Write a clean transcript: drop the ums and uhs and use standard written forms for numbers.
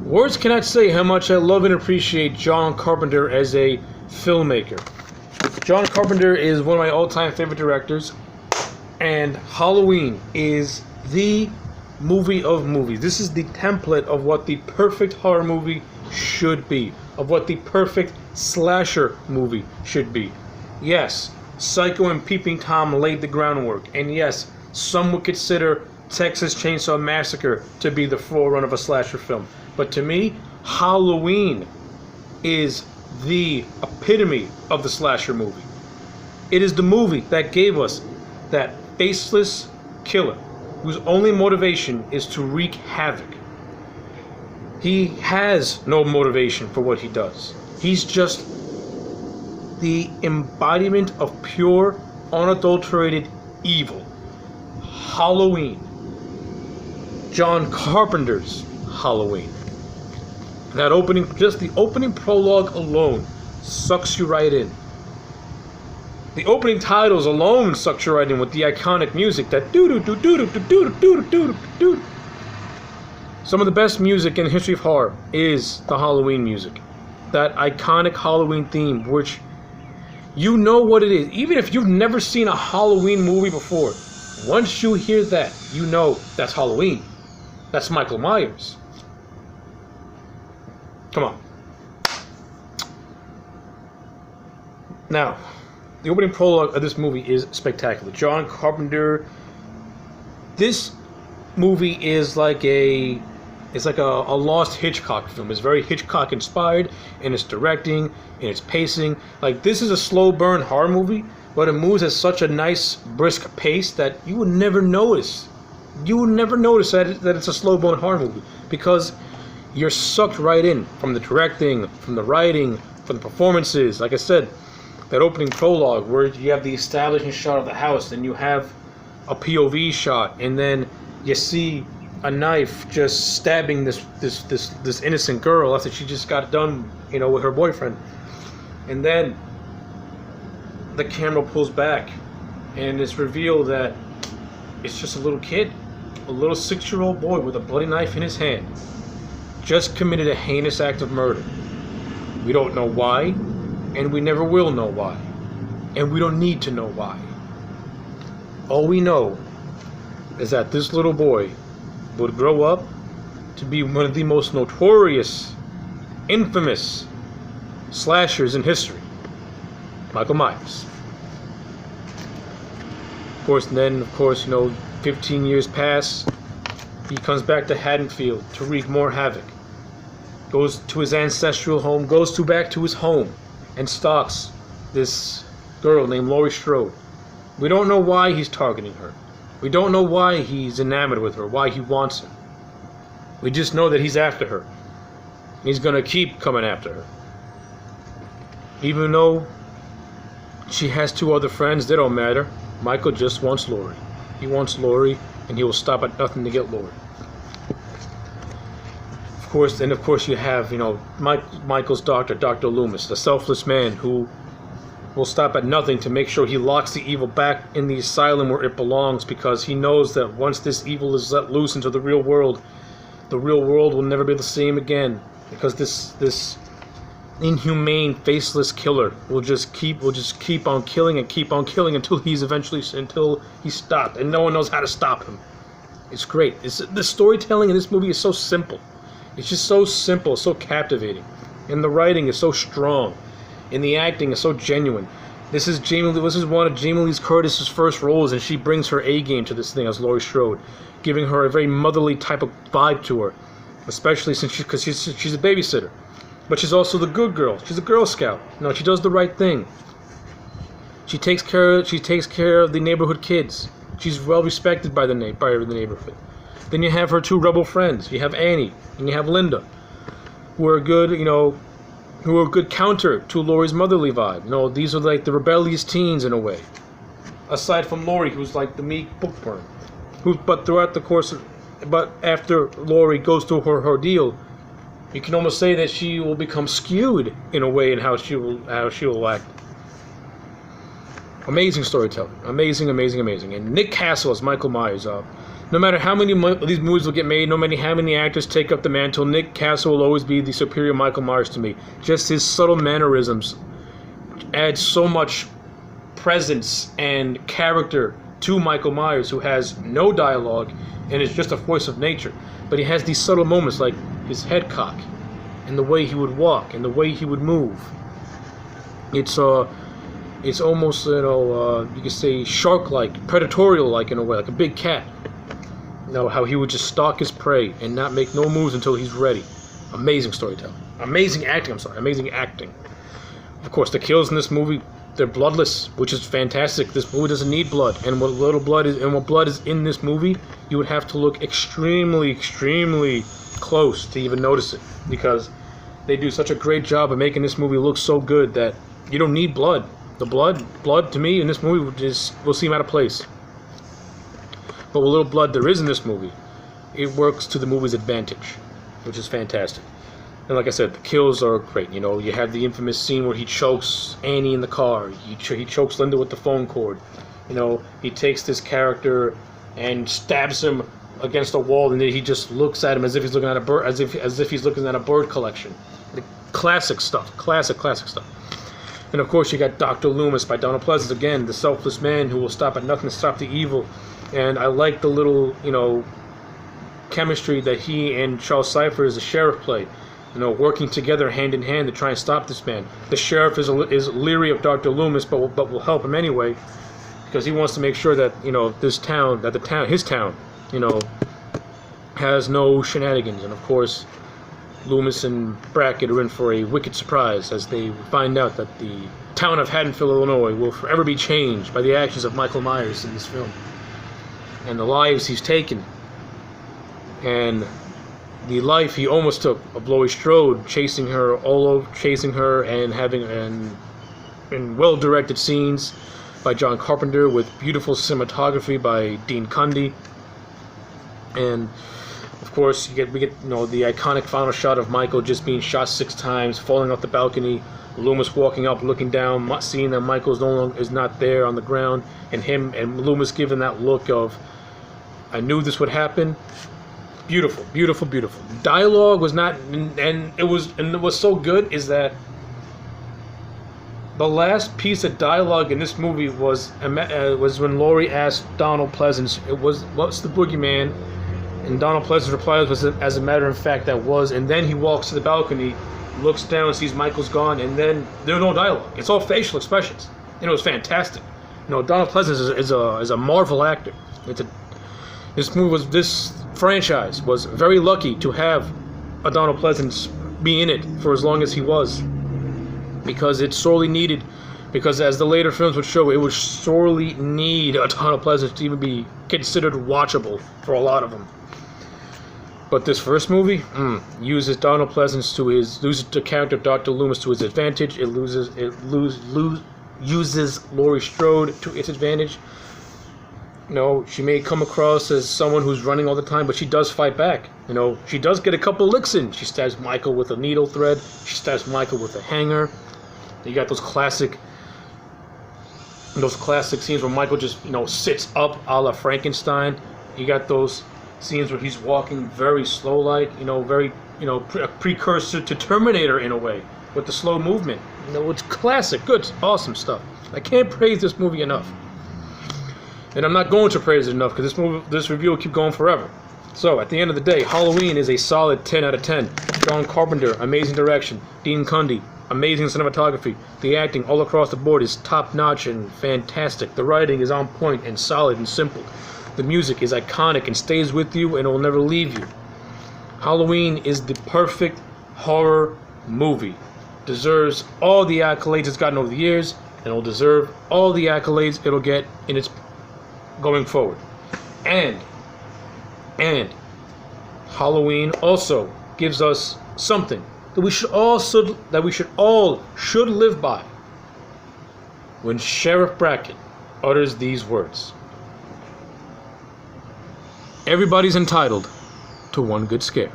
Words cannot say how much I love and appreciate John Carpenter as a filmmaker. John Carpenter is one of my all-time favorite directors, and Halloween is the movie of movies. This is the template of what the perfect horror movie should be, of what the perfect slasher movie should be. Yes, Psycho and Peeping Tom laid the groundwork, and yes, some would consider Texas Chainsaw Massacre to be the forerunner of a slasher film. But to me, Halloween is the epitome of the slasher movie. It is the movie that gave us that faceless killer whose only motivation is to wreak havoc. He has no motivation for what he does. He's just the embodiment of pure, unadulterated evil. Halloween. John Carpenter's Halloween. That opening, just the opening prologue alone sucks you right in. The opening titles alone sucks you right in with the iconic music, that doo doo doo doo doo doo doo doo doo. Some of the best music in the history of horror is the Halloween music. That iconic Halloween theme, which you know what it is. Even if you've never seen a Halloween movie before, once you hear that, you know that's Halloween. That's Michael Myers. Come on. Now, the opening prologue of this movie is spectacular. John Carpenter. This movie is like a lost Hitchcock film. It's very Hitchcock inspired in its directing, in its pacing. Like, this is a slow burn horror movie, but it moves at such a nice brisk pace that you would never notice. You would never notice that it's a slow burn horror movie, because you're sucked right in from the directing, from the writing, from the performances. Like I said, that opening prologue where you have the establishing shot of the house, and you have a POV shot, and then you see a knife just stabbing this innocent girl after she just got done, with her boyfriend. And then the camera pulls back, and it's revealed that it's just a little kid, a little 6-year-old boy with a bloody knife in his hand, just committed a heinous act of murder. We don't know why, and we never will know why, and we don't need to know why. All we know is that this little boy would grow up to be one of the most notorious, infamous slashers in history, Michael Myers. Of course, 15 years pass. He comes back to Haddonfield to wreak more havoc. Goes to his ancestral home, back to his home, and stalks this girl named Laurie Strode. We don't know why he's targeting her. We don't know why he's enamored with her, why he wants her. We just know that he's after her. He's gonna keep coming after her. Even though she has 2 other friends, they don't matter. Michael just wants Laurie. He wants Laurie, and he will stop at nothing to get Laurie. Of course, you have, Michael's doctor, Dr. Loomis, the selfless man who will stop at nothing to make sure he locks the evil back in the asylum where it belongs, because he knows that once this evil is let loose into the real world will never be the same again, because this inhumane, faceless killer will just keep on killing until he's stopped, and no one knows how to stop him. It's great. The storytelling in this movie is so simple. It's just so simple, so captivating, and the writing is so strong, and the acting is so genuine. This is one of Jamie Lee Curtis's first roles, and she brings her A game to this thing as Laurie Strode, giving her a very motherly type of vibe to her, especially because she's a babysitter, but she's also the good girl. She's a Girl Scout. She does the right thing. She takes care of the neighborhood kids. She's well respected by the neighborhood. Then you have her 2 rebel friends. You have Annie and you have Linda, who are a good counter to Laurie's motherly vibe. These are like the rebellious teens in a way. Aside from Laurie, who's like the meek bookworm, but after Laurie goes through her ordeal, you can almost say that she will become skewed in a way in how she will act. Amazing storytelling, amazing. And Nick Castle as Michael Myers. No matter how many these movies will get made, no matter how many actors take up the mantle, Nick Castle will always be the superior Michael Myers to me. Just his subtle mannerisms add so much presence and character to Michael Myers, who has no dialogue and is just a force of nature. But he has these subtle moments, like his head cock, and the way he would walk, and the way he would move. It's almost, you could say shark-like, predatorial-like in a way, like a big cat. You know, how he would just stalk his prey and not make no moves until he's ready. Amazing storytelling. Amazing acting, Amazing acting. Of course, the kills in this movie, they're bloodless, which is fantastic. This movie doesn't need blood. And what little blood is, and what blood is in this movie, you would have to look extremely, extremely close to even notice it. Because they do such a great job of making this movie look so good that you don't need blood. The blood to me in this movie will seem out of place. But what little blood there is in this movie, it works to the movie's advantage, which is fantastic. And like I said, the kills are great. You know, you have the infamous scene where he chokes Annie in the car. He chokes Linda with the phone cord. You know, he takes this character and stabs him against a wall, and then he just looks at him as if he's looking at a bird, as if he's looking at a bird collection. The classic stuff, classic stuff. And of course, you got Dr. Loomis by Donald Pleasence, again, the selfless man who will stop at nothing to stop the evil. And I like the little, chemistry that he and Charles Cypher as the sheriff play. You know, working together hand in hand to try and stop this man. The sheriff is leery of Dr. Loomis, but will help him anyway, because he wants to make sure that his town, has no shenanigans. And of course, Loomis and Brackett are in for a wicked surprise as they find out that the town of Haddonfield, Illinois, will forever be changed by the actions of Michael Myers in this film, and the lives he's taken, and the life he almost took of Laurie Strode, chasing her and having in well-directed scenes by John Carpenter with beautiful cinematography by Dean Cundy. And of course, we get the iconic final shot of Michael just being shot 6 times, falling off the balcony, Loomis walking up, looking down, seeing that Michael is not there on the ground, and Loomis giving that look of, I knew this would happen. Beautiful, beautiful, beautiful. Dialogue was not, and it was so good is that the last piece of dialogue in this movie was when Laurie asked Donald Pleasence, "What's the boogeyman?" And Donald Pleasence replies, "As a matter of fact, that was." And then he walks to the balcony, looks down, sees Michael's gone, and then there's no dialogue. It's all facial expressions, and it was fantastic. Donald Pleasence is a Marvel actor. This franchise was very lucky to have a Donald Pleasence be in it for as long as he was, because it's sorely needed. Because as the later films would show, it would sorely need a Donald Pleasence to even be considered watchable for a lot of them. But this first movie uses Donald Pleasence loses the character of Dr. Loomis to his advantage. It uses Laurie Strode to its advantage. She may come across as someone who's running all the time, but she does fight back. She does get a couple licks in. She stabs Michael with a needle thread. She stabs Michael with a hanger. You got those classic scenes where Michael just, sits up a la Frankenstein. You got those scenes where he's walking very slow-like, a precursor to Terminator in a way, with the slow movement. It's classic, good, awesome stuff. I can't praise this movie enough. And I'm not going to praise it enough because this review will keep going forever. So, at the end of the day, Halloween is a solid 10 out of 10. John Carpenter, amazing direction. Dean Cundy, amazing cinematography. The acting all across the board is top-notch and fantastic. The writing is on point and solid and simple. The music is iconic and stays with you and will never leave you. Halloween is the perfect horror movie. Deserves all the accolades it's gotten over the years, and will deserve all the accolades it'll get in its going forward. And Halloween also gives us something that we should all live by. When Sheriff Brackett utters these words: "Everybody's entitled to one good scare."